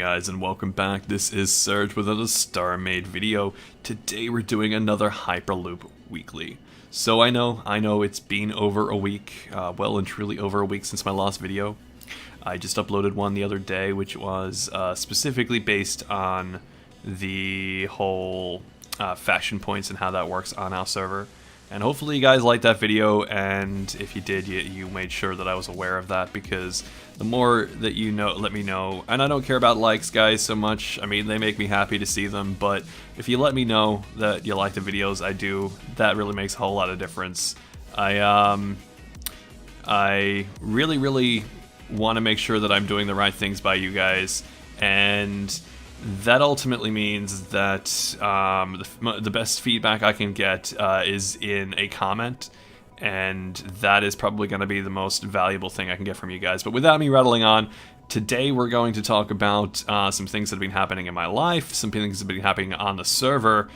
guys, and welcome back. This is Serge with another Star-Made video. Today we're doing another Hyperloop Weekly. So I know it's been over a week, well and truly over a week since my last video. I just uploaded one the other day, which was specifically based on the whole faction points and how that works on our server. And hopefully you guys liked that video, and if you did, you made sure that I was aware of that, because the more that you know, let me know. And I don't care about likes, guys, so much. I mean, they make me happy to see them, but if you let me know that you like the videos I do, that really makes a whole lot of difference. I really want to make sure that I'm doing the right things by you guys, and that ultimately means that the best feedback I can get is in a comment, and that is probably going to be the most valuable thing I can get from you guys. But without me rattling on, today we're going to talk about some things that have been happening in my life, some things that have been happening on the server,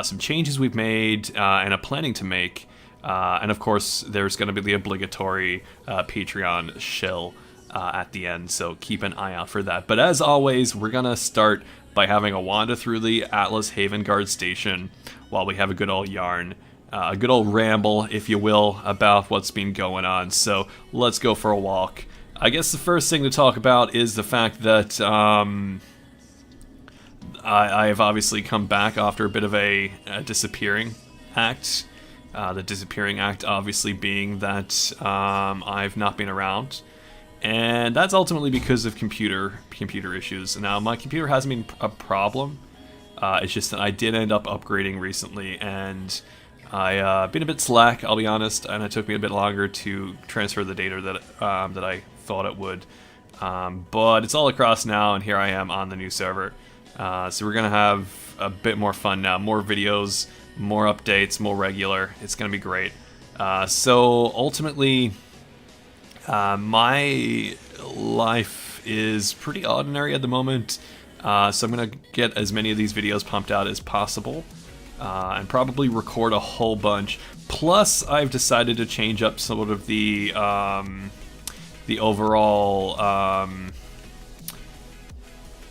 some changes we've made and are planning to make, and of course there's going to be the obligatory Patreon shill at the end, so keep an eye out for that. But as always, we're gonna start by having a wander through the Atlas Haven Guard Station while we have a good old yarn, a good old ramble, if you will, about what's been going on. So let's go for a walk. I guess the first thing to talk about is the fact that I've obviously come back after a bit of a disappearing act. The disappearing act obviously being that I've not been around. And that's ultimately because of computer issues. Now, my computer hasn't been a problem. It's just that I did end up upgrading recently, and I've been a bit slack, I'll be honest, and it took me a bit longer to transfer the data that I thought it would. But it's all across now, and here I am on the new server. So we're gonna have a bit more fun now, more videos, more updates, more regular. It's gonna be great. So ultimately, my life is pretty ordinary at the moment, so I'm going to get as many of these videos pumped out as possible, and probably record a whole bunch. Plus, I've decided to change up sort of the overall,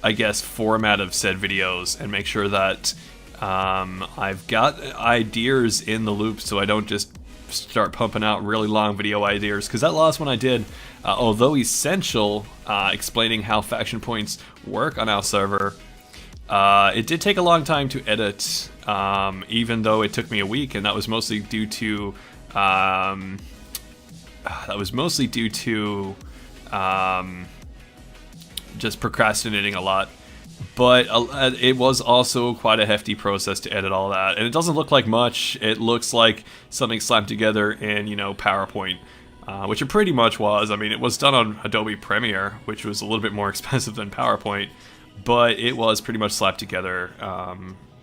I guess, format of said videos, and make sure that I've got ideas in the loop, so I don't just start pumping out really long video ideas, because that last one I did, although essential, explaining how faction points work on our server, it did take a long time to edit, even though it took me a week, and that was mostly due to just procrastinating a lot. But it was also quite a hefty process to edit all that, and it doesn't look like much. It looks like something slapped together in, PowerPoint, which it pretty much was. I mean, it was done on Adobe Premiere, which was a little bit more expensive than PowerPoint, but it was pretty much slapped together,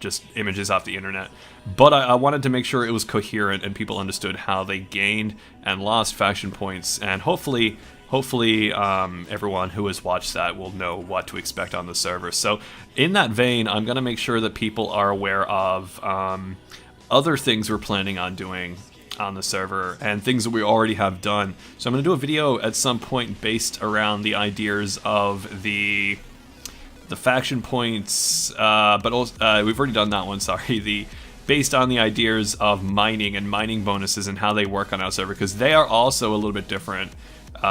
just images off the internet. But I wanted to make sure it was coherent and people understood how they gained and lost faction points, and hopefully everyone who has watched that will know what to expect on the server. So in that vein, I'm going to make sure that people are aware of other things we're planning on doing on the server and things that we already have done. So I'm going to do a video at some point based around the ideas of the faction points, but also, we've already done that one, sorry, based on the ideas of mining and mining bonuses and how they work on our server, because they are also a little bit different.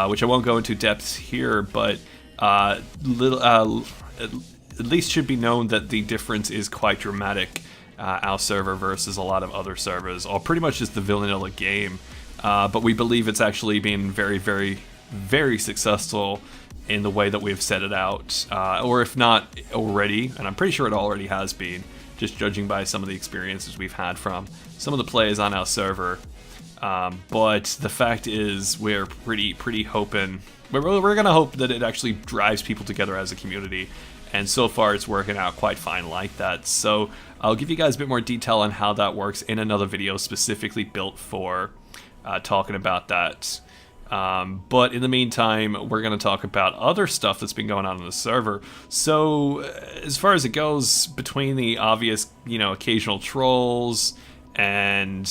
Which I won't go into depth here, but at least should be known that the difference is quite dramatic, our server versus a lot of other servers, or pretty much just the vanilla game. But we believe it's actually been very successful in the way that we've set it out, or if not already, and I'm pretty sure it already has been, just judging by some of the experiences we've had from some of the players on our server. But the fact is, we're pretty hoping, we're gonna hope that it actually drives people together as a community, and so far it's working out quite fine like that. So I'll give you guys a bit more detail on how that works in another video specifically built for talking about that. But in the meantime, we're gonna talk about other stuff that's been going on the server. So as far as it goes, between the obvious, occasional trolls and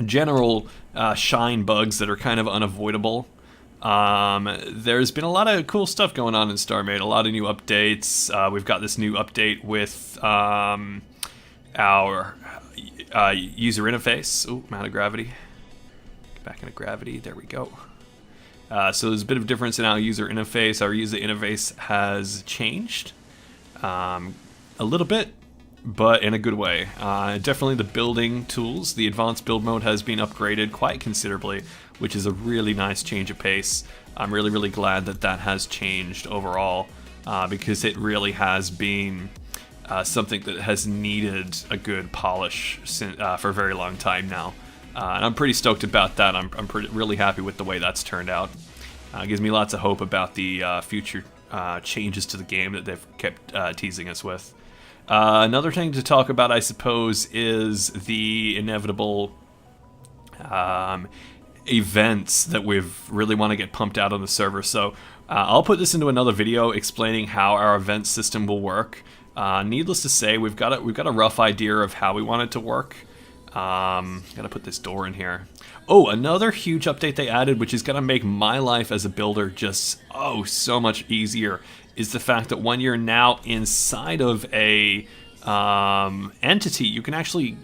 general shine bugs that are kind of unavoidable, There's been a lot of cool stuff going on in StarMade, a lot of new updates. We've got this new update with our user interface. Oh, I'm out of gravity. Get back into gravity. There we go. So there's a bit of difference in our user interface. Our user interface has changed a little bit, but in a good way. Definitely the building tools, the advanced build mode has been upgraded quite considerably, which is a really nice change of pace. I'm really, really glad that that has changed overall, because it really has been something that has needed a good polish for a very long time now. And I'm pretty stoked about that. I'm really happy with the way that's turned out. It gives me lots of hope about the future changes to the game that they've kept teasing us with. Another thing to talk about, I suppose, is the inevitable events that we've really want to get pumped out on the server. So I'll put this into another video explaining how our event system will work. Needless to say, we've got a rough idea of how we want it to work. Gotta put this door in here. Oh, another huge update they added, which is gonna make my life as a builder just so much easier, is the fact that when you're now inside of a entity, you can actually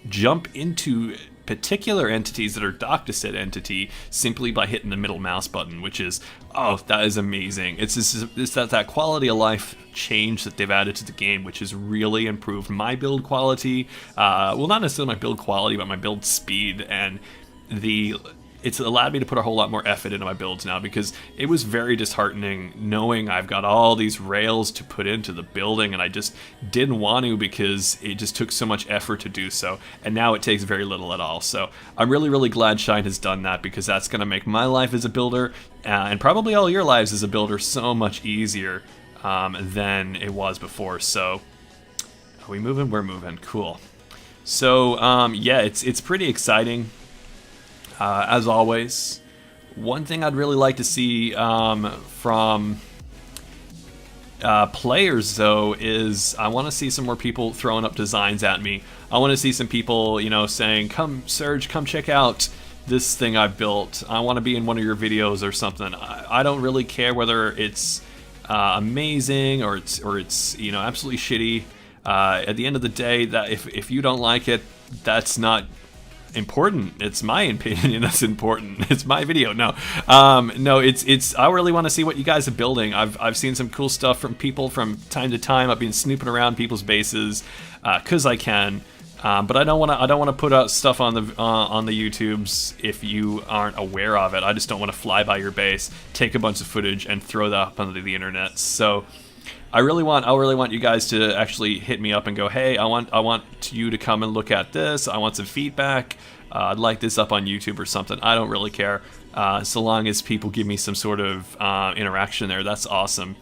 jump into particular entities that are docked to said entity simply by hitting the middle mouse button, which is, that is amazing. It's that quality of life change that they've added to the game, which has really improved my build quality. Well, not necessarily my build quality, but my build speed, and it's allowed me to put a whole lot more effort into my builds now, because it was very disheartening knowing I've got all these rails to put into the building and I just didn't want to because it just took so much effort to do so, and now it takes very little at all. So I'm really, really glad Shine has done that, because that's going to make my life as a builder, and probably all your lives as a builder, so much easier than it was before. So are we moving? We're moving. Cool. So yeah, it's pretty exciting. As always, one thing I'd really like to see from players, though, is I want to see some more people throwing up designs at me. I want to see some people, saying, "Come, Serge, come check out this thing I built. I want to be in one of your videos or something." I don't really care whether it's amazing or it's absolutely shitty. At the end of the day, that if you don't like it, that's not important. It's my opinion that's important. It's my video. No, it's I really want to see what you guys are building. I've seen some cool stuff from people from time to time. I've been snooping around people's bases because I can, but I don't want to put out stuff on the YouTubes if you aren't aware of it. I just don't want to fly by your base, take a bunch of footage, and throw that up onto the internet. So I really want you guys to actually hit me up and go, "Hey, I want you to come and look at this. I want some feedback. I'd like this up on YouTube or something." I don't really care, so long as people give me some sort of interaction there. That's awesome.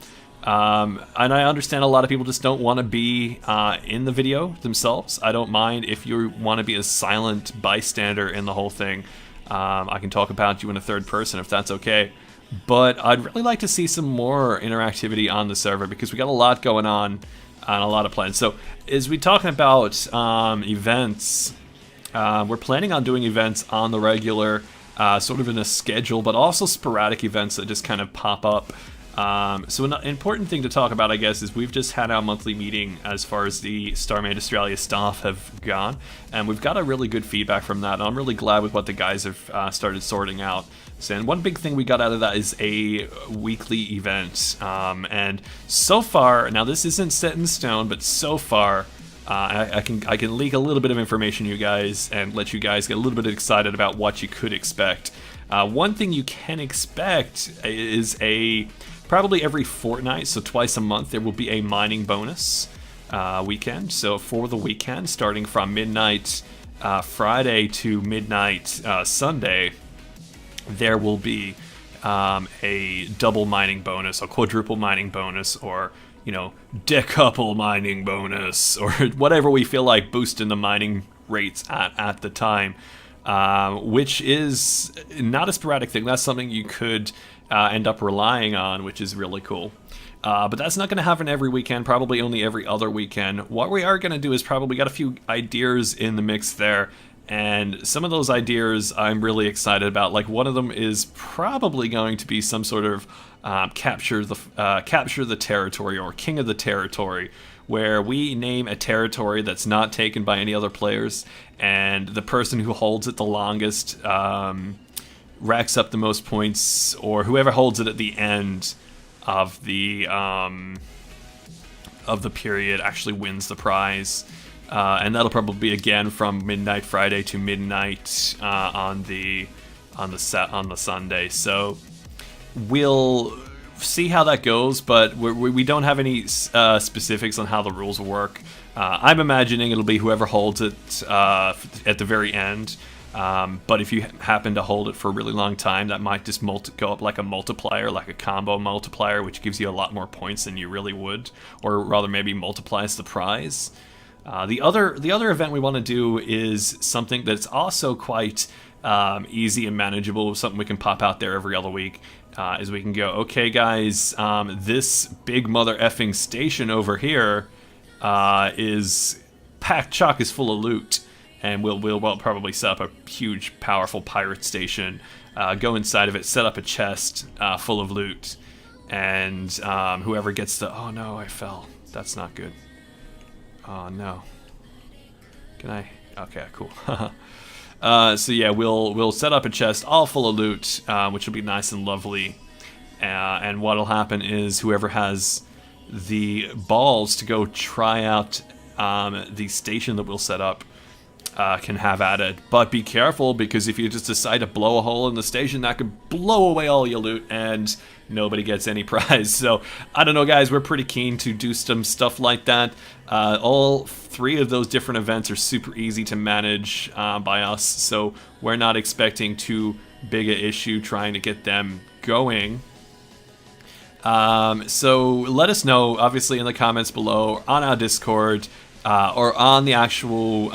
And I understand a lot of people just don't want to be in the video themselves. I don't mind if you want to be a silent bystander in the whole thing. I can talk about you in a third person if that's okay. But I'd really like to see some more interactivity on the server, because we got a lot going on and a lot of plans. So as we talking about events, we're planning on doing events on the regular, sort of in a schedule, but also sporadic events that just kind of pop up. So an important thing to talk about, I guess, is we've just had our monthly meeting as far as the StarMade Australia staff have gone, and we've got a really good feedback from that, and I'm really glad with what the guys have started sorting out. So, and one big thing we got out of that is a weekly event, and so far, now this isn't set in stone, but so far, I can leak a little bit of information to you guys and let you guys get a little bit excited about what you could expect. One thing you can expect is probably every fortnight, so twice a month, there will be a mining bonus weekend. So for the weekend, starting from midnight Friday to midnight Sunday, there will be a double mining bonus, a quadruple mining bonus, or decuple mining bonus, or whatever we feel like boosting the mining rates at the time, which is not a sporadic thing. That's something you could end up relying on, which is really cool. But that's not going to happen every weekend, probably only every other weekend. What we are going to do is probably got a few ideas in the mix there, And some of those ideas I'm really excited about. Like one of them is probably going to be some sort of capture the territory or king of the territory, where we name a territory that's not taken by any other players, and the person who holds it the longest racks up the most points, or whoever holds it at the end of the period actually wins the prize. And that'll probably be again from midnight Friday to midnight on the Sunday. So we'll see how that goes, but we don't have any specifics on how the rules will work. I'm imagining it'll be whoever holds it at the very end. But if you happen to hold it for a really long time, that might just go up like a multiplier, like a combo multiplier, which gives you a lot more points than you really would, or rather maybe multiplies the prize. The other event we want to do is something that's also quite easy and manageable, something we can pop out there every other week. Is we can go, okay guys, this big mother effing station over here is packed chock is full of loot, and we'll probably set up a huge powerful pirate station, go inside of it, set up a chest full of loot, and whoever gets the, oh no, I fell, that's not good. Oh no. Can I? Okay, cool. So yeah, we'll set up a chest all full of loot, which will be nice and lovely. And what'll happen is whoever has the balls to go try out the station that we'll set up can have at it. But be careful, because if you just decide to blow a hole in the station, that could blow away all your loot and nobody gets any prize. So I don't know, guys, we're pretty keen to do some stuff like that. All three of those different events are super easy to manage by us, so we're not expecting too big an issue trying to get them going. So let us know, obviously, in the comments below, on our Discord, or on the actual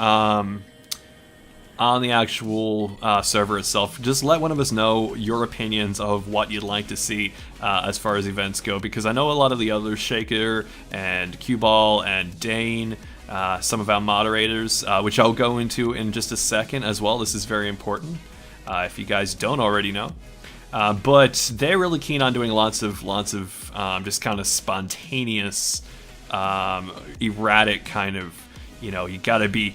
server itself. Just let one of us know your opinions of what you'd like to see as far as events go, because I know a lot of the others, Shaker and Q-Ball and Dane, some of our moderators, which I'll go into in just a second as well. This is very important if you guys don't already know. But they're really keen on doing lots of just kind of spontaneous, erratic kind of, you gotta be,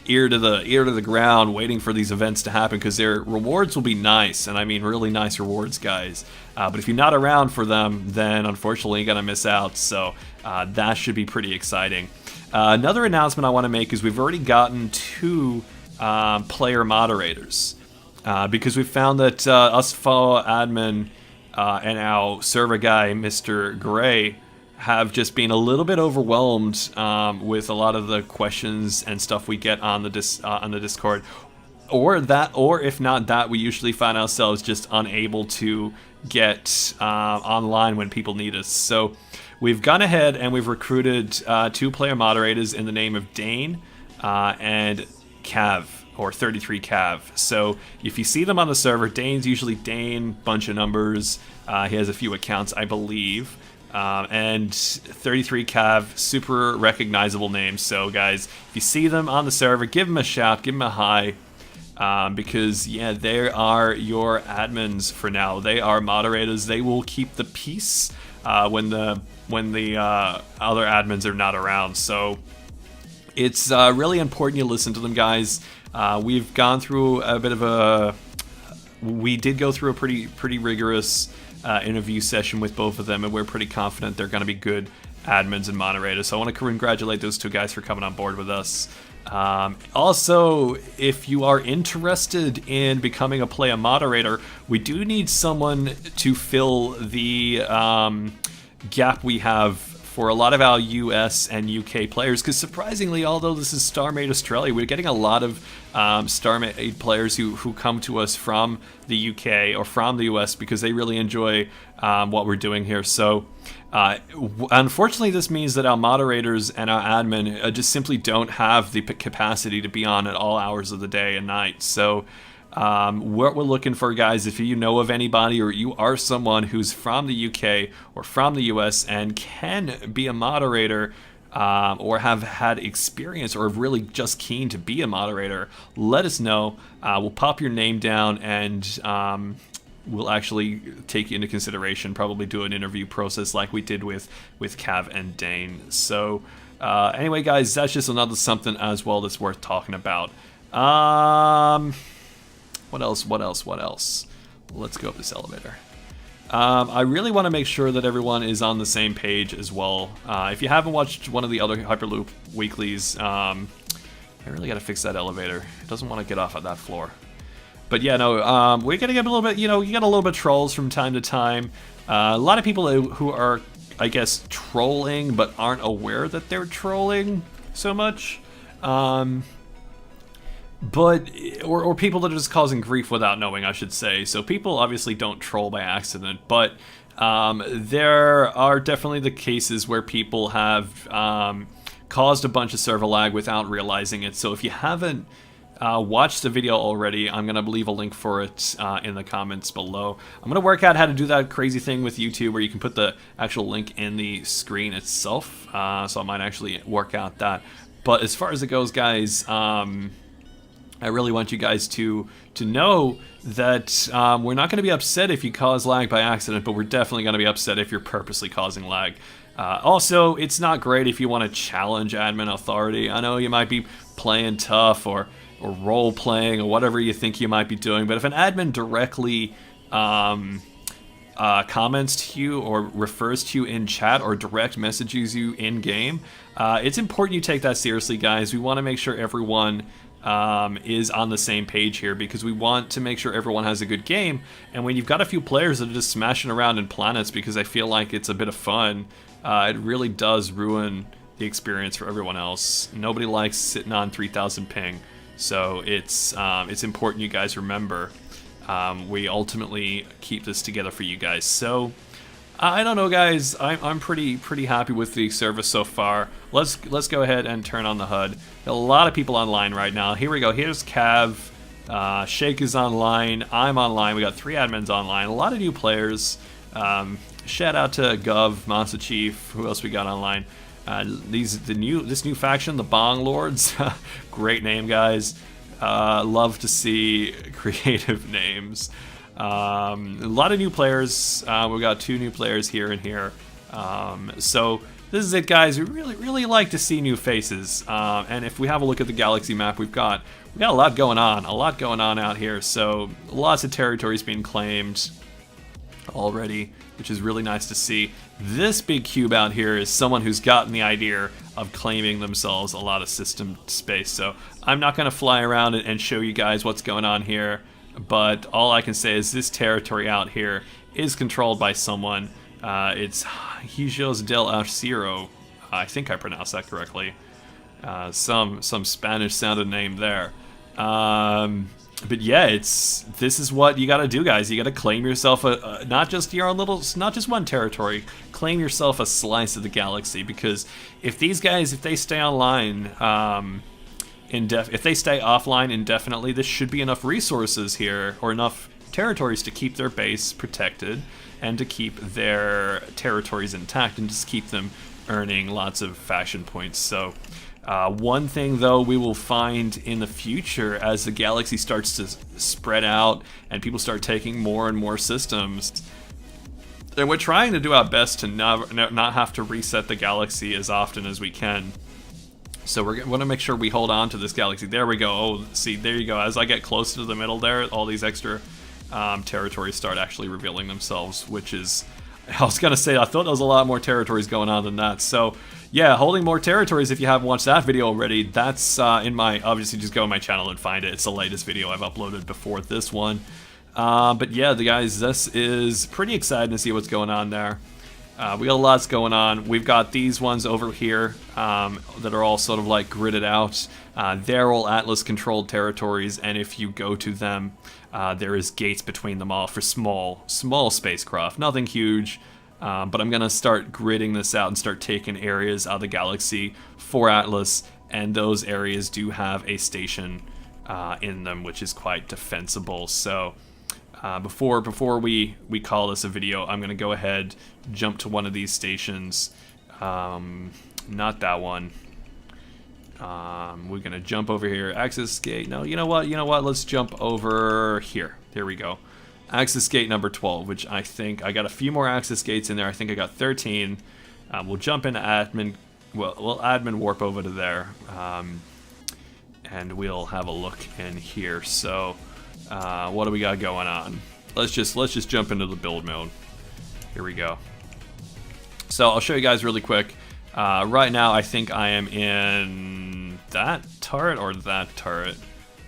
ear to the ground waiting for these events to happen, because their rewards will be nice, and I mean really nice rewards, guys. But if you're not around for them, then unfortunately you're gonna miss out. So that should be pretty exciting. Another announcement I want to make is we've already gotten 2 player moderators, because we found that us fellow admin and our server guy, Mr. Gray, have just been a little bit overwhelmed with a lot of the questions and stuff we get on the Discord, or if not that, we usually find ourselves just unable to get online when people need us. So we've gone ahead and we've recruited 2 player moderators in the name of Dane and Cav, or 33 Cav. So if you see them on the server, Dane's usually Dane, bunch of numbers. He has a few accounts, I believe. And 33 Cav, super recognizable name. So guys, if you see them on the server, give them a shout, give them a hi, because yeah, they are your admins for now. They are moderators. They will keep the peace when the other admins are not around. So it's really important you listen to them, guys. We've gone through a bit of we did go through a pretty rigorous interview session with both of them, and we're pretty confident they're going to be good admins and moderators. So I want to congratulate those 2 guys for coming on board with us. Also, if you are interested in becoming a player moderator, we do need someone to fill the gap we have for a lot of our US and UK players, because surprisingly, although this is StarMade Australia, we're getting a lot of StarMade players who come to us from the UK or from the US because they really enjoy what we're doing here. So unfortunately, this means that our moderators and our admin just simply don't have the capacity to be on at all hours of the day and night. So what we're looking for, guys, if you know of anybody or you are someone who's from the UK or from the US and can be a moderator or have had experience or are really just keen to be a moderator, let us know. We'll pop your name down and we'll actually take you into consideration, probably do an interview process like we did with Cav and Dane. So anyway, guys, that's just another something as well that's worth talking about. What else? Let's go up this elevator. I really want to make sure that everyone is on the same page as well. If you haven't watched one of the other Hyperloop Weeklies, I really got to fix that elevator. It doesn't want to get off at that floor. But yeah, no, we're going to get a little bit, you get a little bit trolls from time to time. A lot of people who are, I guess, trolling but aren't aware that they're trolling so much. But or people that are just causing grief without knowing, I should say. So people obviously don't troll by accident, but there are definitely the cases where people have caused a bunch of server lag without realizing it. So if you haven't watched the video already, I'm gonna leave a link for it in the comments below. I'm gonna work out how to do that crazy thing with YouTube where you can put the actual link in the screen itself. So I might actually work out that. But as far as it goes, guys, I really want you guys to know that we're not going to be upset if you cause lag by accident, but we're definitely going to be upset if you're purposely causing lag. Also, it's not great if you want to challenge admin authority. I know you might be playing tough or role-playing or whatever you think you might be doing, but if an admin directly comments to you or refers to you in chat or direct messages you in-game, it's important you take that seriously, guys. We want to make sure everyone is on the same page here because we want to make sure everyone has a good game. And when you've got a few players that are just smashing around in planets because they feel like it's a bit of fun, it really does ruin the experience for everyone else. Nobody likes sitting on 3000 ping, so it's important you guys remember we ultimately keep this together for you guys. So I don't know, guys. I'm pretty happy with the service so far. Let's go ahead and turn on the HUD. Got a lot of people online right now. Here we go. Here's Cav. Shake is online. I'm online. We got 3 admins online. A lot of new players. Shout out to Gov, Monster Chief. Who else we got online? This new faction, the Bong Lords. Great name, guys. Love to see creative names. A lot of new players. We've got 2 new players here and here. So this is it, guys. We really like to see new faces. And if we have a look at the galaxy map, we got a lot going on. A lot going on out here. So lots of territories being claimed already, which is really nice to see. This big cube out here is someone who's gotten the idea of claiming themselves a lot of system space. So I'm not going to fly around and show you guys what's going on here. But all I can say is this territory out here is controlled by someone. It's Hijos del Arciro. I think I pronounced that correctly. Some Spanish-sounding name there. But yeah, this is what you got to do, guys. You got to claim yourself not just your own not just one territory. Claim yourself a slice of the galaxy, because if these guys, if they stay online. If they stay offline indefinitely, this should be enough resources here, or enough territories to keep their base protected and to keep their territories intact and just keep them earning lots of faction points. So one thing, though, we will find in the future as the galaxy starts to spread out and people start taking more and more systems, and we're trying to do our best to not have to reset the galaxy as often as we can. So we're going to make sure we hold on to this galaxy. There we go. Oh, see, there you go. As I get closer to the middle there, all these extra territories start actually revealing themselves, which is... I was going to say, I thought there was a lot more territories going on than that. So, yeah, holding more territories, if you haven't watched that video already, that's in my... Obviously, just go on my channel and find it. It's the latest video I've uploaded before this one. But yeah, the guys, this is pretty exciting to see what's going on there. We got lots going on. We've got these ones over here that are all sort of like gridded out. They're all Atlas-controlled territories, and if you go to them, there is gates between them all for small spacecraft. Nothing huge, but I'm going to start gridding this out and start taking areas out of the galaxy for Atlas, and those areas do have a station in them, which is quite defensible. So... before we call this a video, I'm going to go ahead, jump to one of these stations. not that one. We're gonna jump over here. Access gate. No, you know what? Let's jump over here. There we go. Access gate number 12, which I think I got a few more access gates in there. I think I got 13. We'll jump into admin. Well, we'll admin warp over to there, and we'll have a look in here. So, what do we got going on? Let's just jump into the build mode. Here we go. So I'll show you guys really quick. Right now, I think I am in that turret or that turret.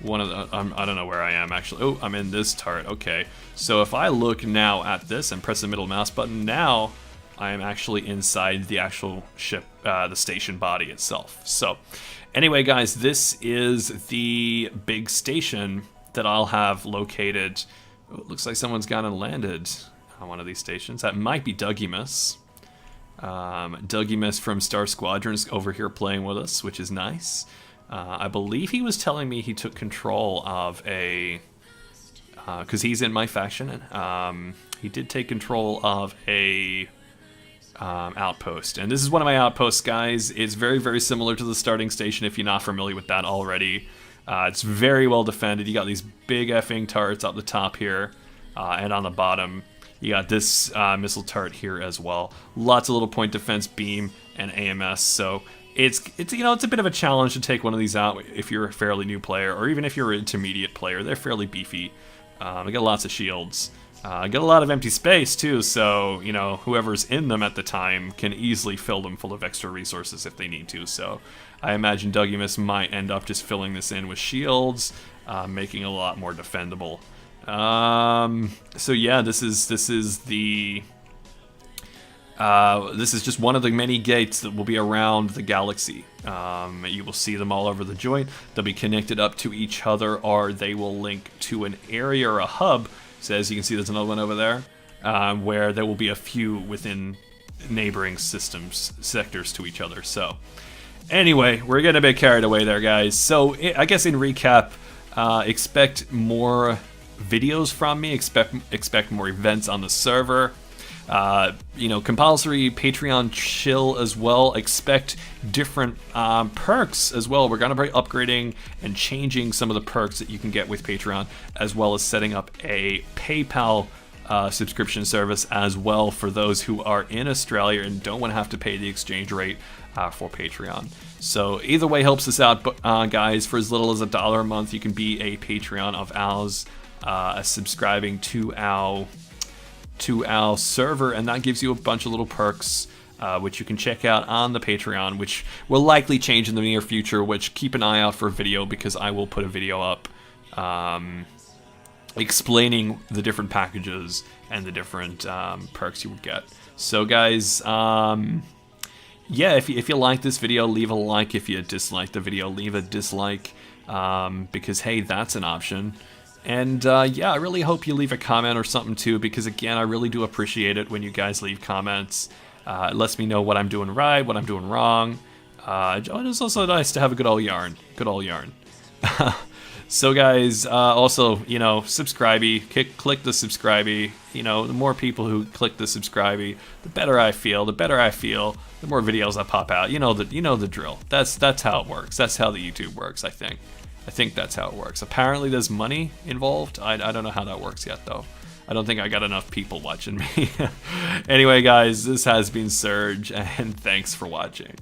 One of the, I don't know where I am actually. Oh, I'm in this turret. Okay. So if I look now at this and press the middle mouse button, now I am actually inside the actual ship, the station body itself. So anyway, guys, this is the big station that I'll have located. Oh, it looks like someone's gone and landed on one of these stations. That might be Dougimus. Dougimus from Star Squadron's over here playing with us, which is nice. I believe he was telling me he took control of a, because he's in my faction, he did take control of a outpost. And this is one of my outposts, guys. It's very, very similar to the starting station if you're not familiar with that already. It's very well defended. You got these big effing turrets up the top here, and on the bottom. You got this missile turret here as well. Lots of little point defense, beam, and AMS. So it's you know, it's a bit of a challenge to take one of these out if you're a fairly new player, or even if you're an intermediate player. They're fairly beefy. They got lots of shields. Got a lot of empty space too, so you know, whoever's in them at the time can easily fill them full of extra resources if they need to. So I imagine Dougimus might end up just filling this in with shields, making it a lot more defendable. So yeah, this is just one of the many gates that will be around the galaxy. You will see them all over the joint. They'll be connected up to each other, or they will link to an area or a hub. So as you can see, there's another one over there, where there will be a few within neighboring sectors to each other. So anyway, we're getting a bit carried away there, guys. So I guess in recap, expect more videos from me, expect more events on the server, you know, compulsory Patreon chill as well. Expect different perks as well. We're going to be upgrading and changing some of the perks that you can get with Patreon, as well as setting up a PayPal subscription service as well for those who are in Australia and don't want to have to pay the exchange rate for Patreon. So either way helps us out, guys. For as little as $1 a month, you can be a Patreon of ours, subscribing to our server, and that gives you a bunch of little perks, which you can check out on the Patreon, which will likely change in the near future. Which keep an eye out for a video, because I will put a video up explaining the different packages and the different perks you would get. So guys, yeah, if you like this video, leave a like. If you dislike the video, leave a dislike, because hey, that's an option. And yeah, I really hope you leave a comment or something too, because again, I really do appreciate it when you guys leave comments. It lets me know what I'm doing right, what I'm doing wrong. It's also nice to have a good old yarn. So guys, also, you know, subscribe-y, click the subscribe-y. You know, the more people who click the subscribe-y, the better I feel. The better I feel, the more videos I pop out. You know the drill. That's how it works. That's how the YouTube works, I think. I think that's how it works. Apparently there's money involved. I don't know how that works yet, though. I don't think I got enough people watching me. Anyway, guys, this has been Surge, and thanks for watching.